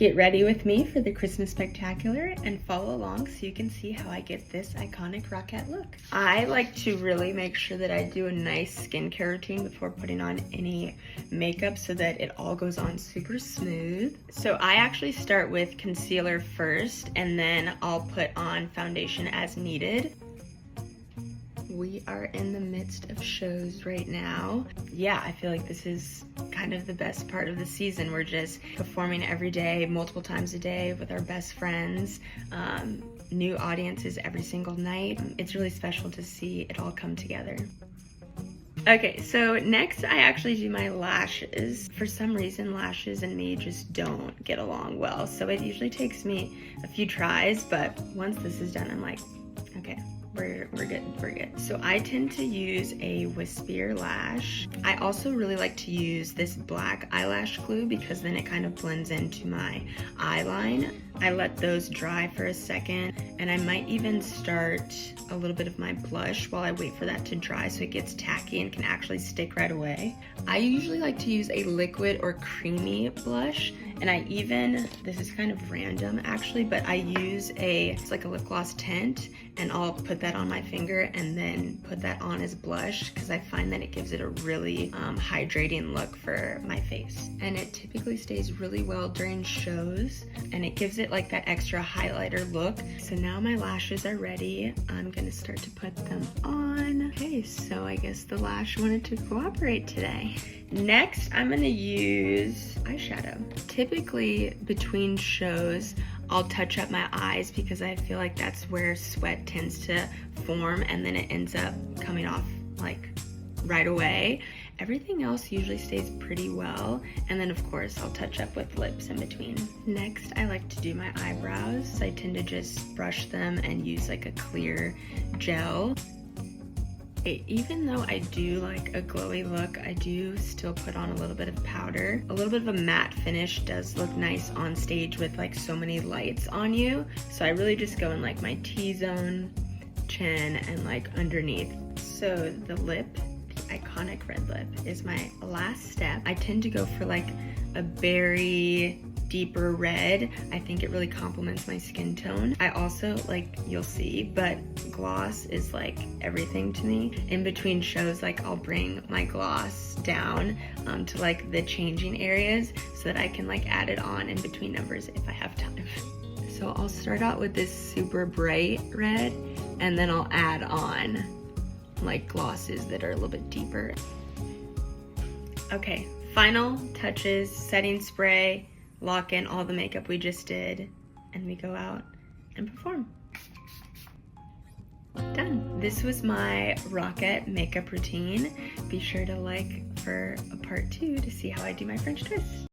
Get ready with me for the Christmas Spectacular and follow along so you can see how I get this iconic Rockette look. I like to really make sure that I do a nice skincare routine before putting on any makeup so that it all goes on super smooth. So I actually start with concealer first and then I'll put on foundation as needed. We are in the midst of shows right now. Yeah, I feel like this is kind of the best part of the season. We're just performing every day, multiple times a day with our best friends, new audiences every single night. It's really special to see it all come together. Okay, so next I actually do my lashes. For some reason, lashes and me just don't get along well. So it usually takes me a few tries, but once this is done, I'm like, okay, we're good. So I tend to use a wispier lash. I also really like to use this black eyelash glue because then it kind of blends into my eyeline. I let those dry for a second and I might even start a little bit of my blush while I wait for that to dry so it gets tacky and can actually stick right away. I usually like to use a liquid or creamy blush, and I even, this is kind of random actually, but I use it's like a lip gloss tint, and I'll put that on my finger and then put that on as blush because I find that it gives it a really hydrating look for my face. And it typically stays really well during shows and it gives it like that extra highlighter look. So now my lashes are ready. I'm gonna start to put them on. Okay, so I guess the lash wanted to cooperate today. Next, I'm gonna use eyeshadow. Typically between shows, I'll touch up my eyes because I feel like that's where sweat tends to form and then it ends up coming off like right away. Everything else usually stays pretty well, and then of course I'll touch up with lips in between. Next, I like to do my eyebrows. I tend to just brush them and use like a clear gel. Even though I do like a glowy look, I do still put on a little bit of powder. A little bit of a matte finish does look nice on stage with like so many lights on you. So I really just go in like my T-zone, chin, and like underneath. So the lip, the iconic red lip, is my last step. I tend to go for like a berry, deeper red. I think it really complements my skin tone. I also, like you'll see, but gloss is like everything to me. In between shows, like I'll bring my gloss down to like the changing areas so that I can like add it on in between numbers if I have time. So I'll start out with this super bright red and then I'll add on like glosses that are a little bit deeper. Okay, final touches, setting spray, lock in all the makeup we just did, and we go out and perform. Done. This was my Rockette makeup routine. Be sure to like for a part 2 to see how I do my French twist.